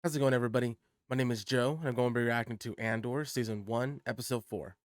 How's it going, everybody? My name is Joe, and I'm going to be reacting to Andor Season 1, Episode 4.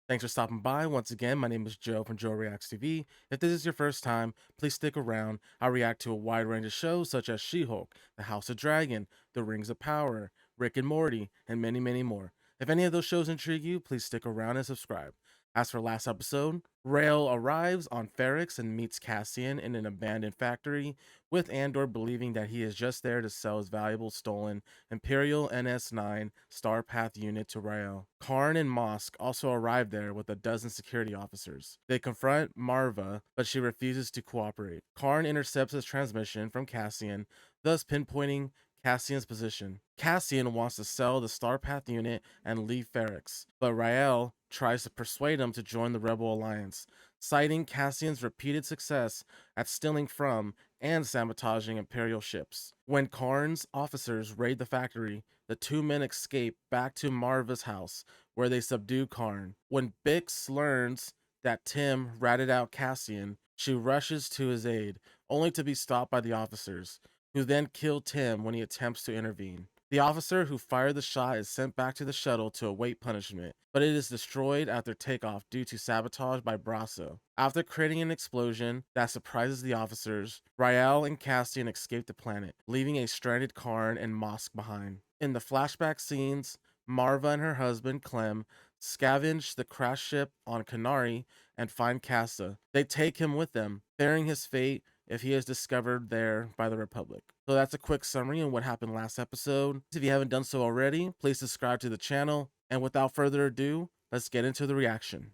Thanks for stopping by. Once again, my name is Joe from Joe Reacts TV. If this is your first time, please stick around. I react to a wide range of shows such as She-Hulk, The House of Dragon, The Rings of Power, Rick and Morty, and many, many more. If any of those shows intrigue you, please stick around and subscribe. As for last episode, Rael arrives on Ferrix and meets Cassian in an abandoned factory, with Andor believing that he is just there to sell his valuable stolen Imperial NS9 Starpath unit to Rael. Karn and Mosk also arrive there with a dozen security officers. They confront Marva, but she refuses to cooperate. Karn intercepts his transmission from Cassian, thus pinpointing Cassian's position. Cassian wants to sell the Starpath unit and leave Ferrix, but Rael tries to persuade him to join the Rebel Alliance, citing Cassian's repeated success at stealing from and sabotaging Imperial ships. When Karn's officers raid the factory, the two men escape back to Marva's house, where they subdue Karn. When Bix learns that Tim ratted out Cassian, she rushes to his aid, only to be stopped by the officers, who then kill Tim when he attempts to intervene. The officer who fired the shot is sent back to the shuttle to await punishment, but it is destroyed after takeoff due to sabotage by Brasso. After creating an explosion that surprises the officers, Rael and Cassian escape the planet, leaving a stranded Karn and Mosk behind. In the flashback scenes, Marva and her husband, Clem, scavenge the crashed ship on Canary and find Casa. They take him with them, fearing his fate if he is discovered there by the Republic. So that's a quick summary on what happened last episode. If you haven't done so already, please subscribe to the channel. And without further ado, let's get into the reaction.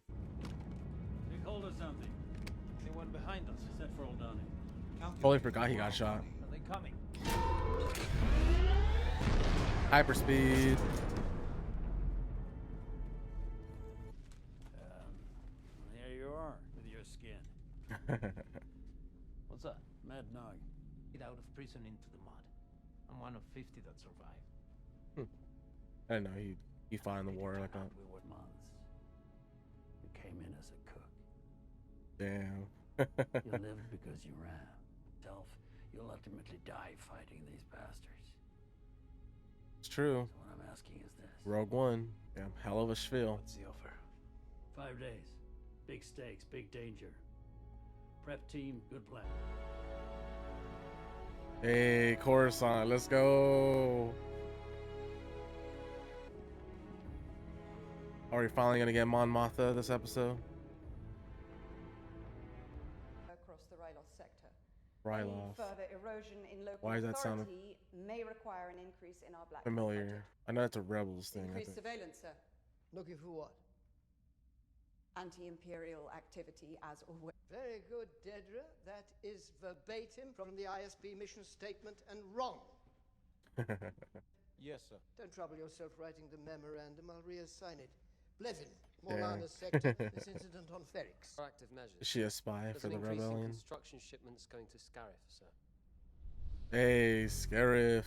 Take hold of something. Anyone behind us? Set for Aldhani. Totally forgot he got shot. Are they coming? Hyperspeed. There you are, with your skin. What's that? Mad Nog. Get out of prison into the mud. I'm one of 50 that survived. I didn't know he fought in the war like that. We were months. You came in as a cook. Damn. You lived because you ran. Self, you'll ultimately die fighting these bastards. It's true. So what I'm asking is this. Rogue One. Damn, hell of a spiel. What's the offer? 5 days. Big stakes, big danger. Prep team, good plan. Hey, Coruscant, let's go. Are we finally gonna get Mon Mothma this episode? Across the Rylos sector. Rylos. Further erosion in local Why does that sound authority may require an increase in our black familiar? I know it's a Rebels thing. I Increased think. surveillance, sir. Looking for what? Anti-imperial activity as always. Very good, Dedra. That is verbatim from the ISB mission statement and wrong. Yes, sir. Don't trouble yourself writing the memorandum. I'll reassign it. Blevin, Morlana sector. This incident on Ferrix. Proactive measures. Is she a spy There's for an the increase in rebellion? construction shipments going to Scarif, sir. Hey, Scarif.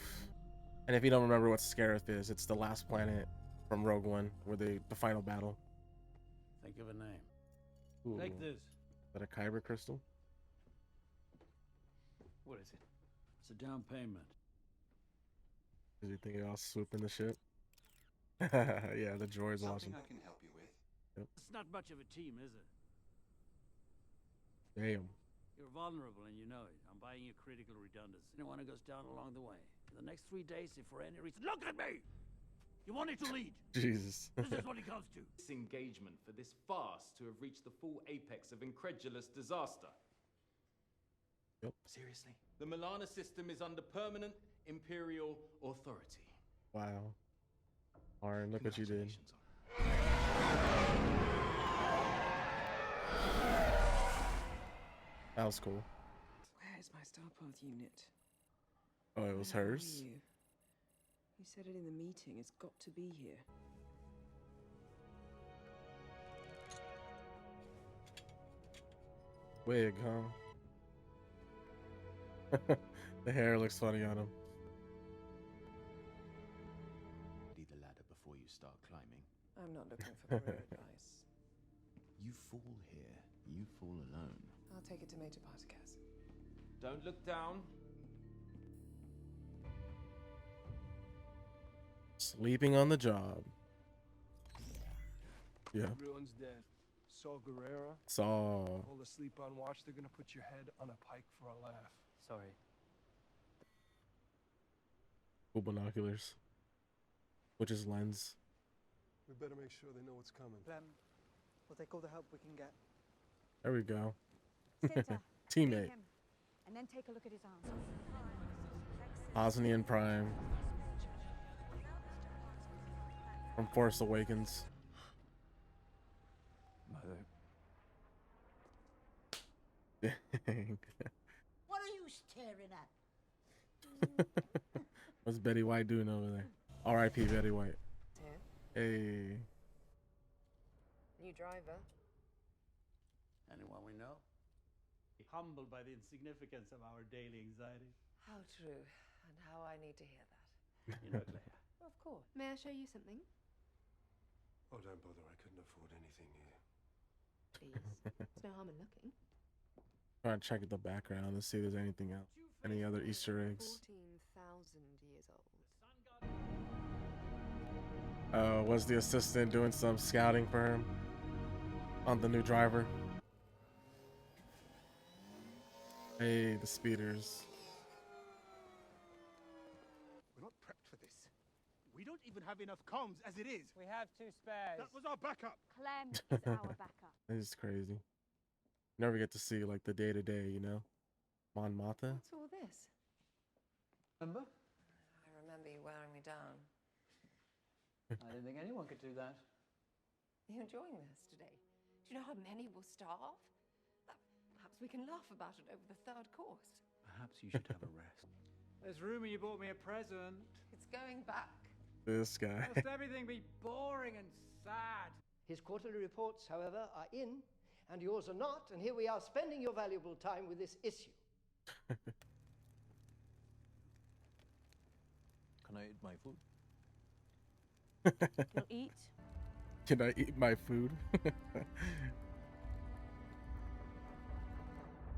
And if you don't remember what Scarif is, it's the last planet from Rogue One, where the final battle. Think of a name. Ooh, Take this. is that a Kyber crystal? What is it? It's a down payment. Did you think I'll swoop in the ship? Yeah, the droid's awesome. Something I can help you with. It's not much of a team, is it? Damn. You're vulnerable and you know it. I'm buying you critical redundancy. Anyone who goes down along the way. In the next 3 days, if for any reason... Look at me! You wanted to lead. Jesus. This is what it comes to. This engagement for this farce to have reached the full apex of incredulous disaster. Yep. Seriously? The Milana system is under permanent Imperial authority. Wow. Arn, look what you did. Congratulations on That was cool. Where's my Starpath unit? Oh, it was Where are hers? you? You said it in the meeting. It's got to be here. Wig, huh? The hair looks funny on him. the ladder before you start climbing. I'm not looking for career advice. You fall here, you fall alone. I'll take a tomato pie to Cass. Don't look down. Sleeping on the job. Yeah. Everyone's dead. Saw Guerrera. Saw. All asleep on watch. They're gonna put your head on a pike for a laugh. Sorry. Cool binoculars. Which is lens. We better make sure they know what's coming. We'll take all the help we can get. There we go. Cinta, Teammate. him, and then take a look at his arms. Aldhani and Prime. From Force Awakens. Mother. Dang. What are you staring at? What's Betty White doing over there? R.I.P. Betty White. Yeah. Hey. New driver. Anyone we know? Humbled by the insignificance of our daily anxiety. How true, and how I need to hear that. You know, Claire. Of course. May I show you something? Oh, don't bother. I couldn't afford anything here. Please. There's no harm in looking. Trying to check the background to see if there's anything else. Any other Easter eggs? 14,000 years old. Was the assistant doing some scouting for him on the new driver? Hey, the speeders. We're not prepped for this. We don't even have enough comms as it is. We have 2 spares. That was our backup. Clem is our backup. This is crazy. Never get to see like the day to day, you know? Mon Mata. What's all this? Remember? I remember you wearing me down. I didn't think anyone could do that. Are you enjoying this today? Do you know how many will starve? Perhaps we can laugh about it over the 3rd course. Perhaps you should have a rest. There's rumor you bought me a present. It's going back. This guy. Must everything be boring and sad? His quarterly reports, however, are in, and yours are not, and here we are spending your valuable time with this issue. Can I eat my food? You'll eat. Can I eat my food?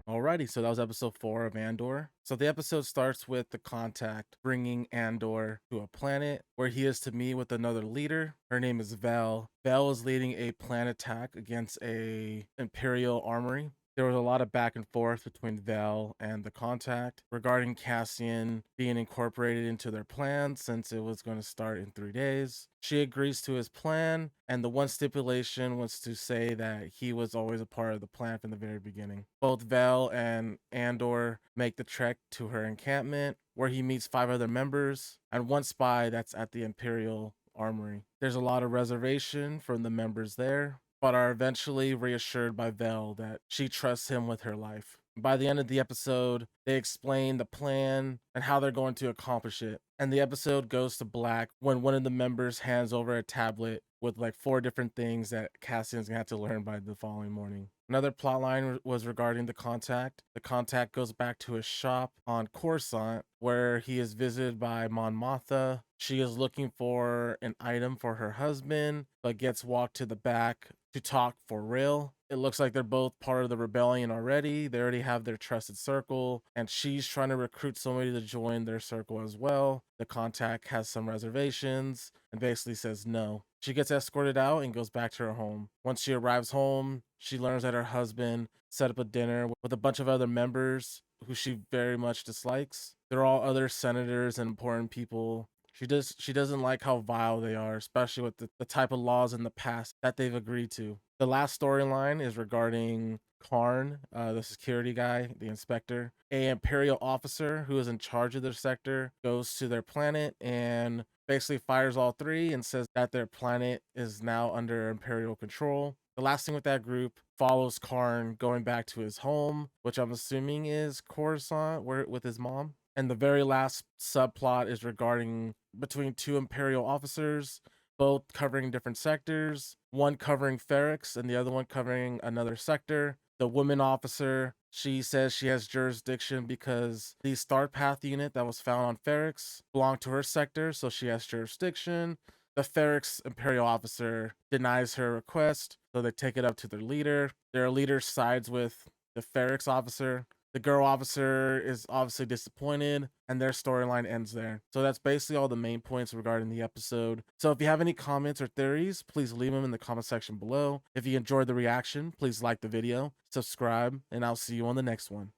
Alrighty, so that was episode 4 of Andor. So the episode starts with the contact bringing Andor to a planet where he is to meet with another leader. Her name is Vel. Vel is leading a planned attack against a Imperial armory. There was a lot of back and forth between Vel and the contact regarding Cassian being incorporated into their plan since it was going to start in 3 days. She agrees to his plan, and the one stipulation was to say that he was always a part of the plan from the very beginning. Both Vel and Andor make the trek to her encampment, where he meets 5 other members and 1 spy that's at the Imperial armory. There's a lot of reservation from the members there, but are eventually reassured by Vel that she trusts him with her life. By the end of the episode, they explain the plan and how they're going to accomplish it. And the episode goes to black when one of the members hands over a tablet with like 4 different things that Cassian's gonna have to learn by the following morning. Another plotline was regarding the contact. The contact goes back to his shop on Coruscant, where he is visited by Mon Mothma. She is looking for an item for her husband, but gets walked to the back to talk for real. It looks like they're both part of the rebellion already. They already have their trusted circle, and she's trying to recruit somebody to join their circle as well. The contact has some reservations and basically says no. She gets escorted out and goes back to her home. Once she arrives home, she learns that her husband set up a dinner with a bunch of other members who she very much dislikes. They're all other senators and important people. She doesn't like how vile they are, especially with the type of laws in the past that they've agreed to. The last storyline is regarding Karn, the security guy, the inspector. A Imperial officer who is in charge of their sector goes to their planet and basically fires all 3 and says that their planet is now under Imperial control. The last thing with that group follows Karn going back to his home, which I'm assuming is Coruscant, with his mom. And the very last subplot is regarding between 2 Imperial officers, both covering different sectors, one covering Ferrix and the other one covering another sector. The woman officer, she says she has jurisdiction because the Star Path unit that was found on Ferrix belonged to her sector, so she has jurisdiction. The Ferrex Imperial officer denies her request, so they take it up to their leader. Their leader sides with the Ferrex officer. The girl officer is obviously disappointed, and their storyline ends there. So that's basically all the main points regarding the episode. So if you have any comments or theories, please leave them in the comment section below. If you enjoyed the reaction, please like the video, subscribe, and I'll see you on the next one.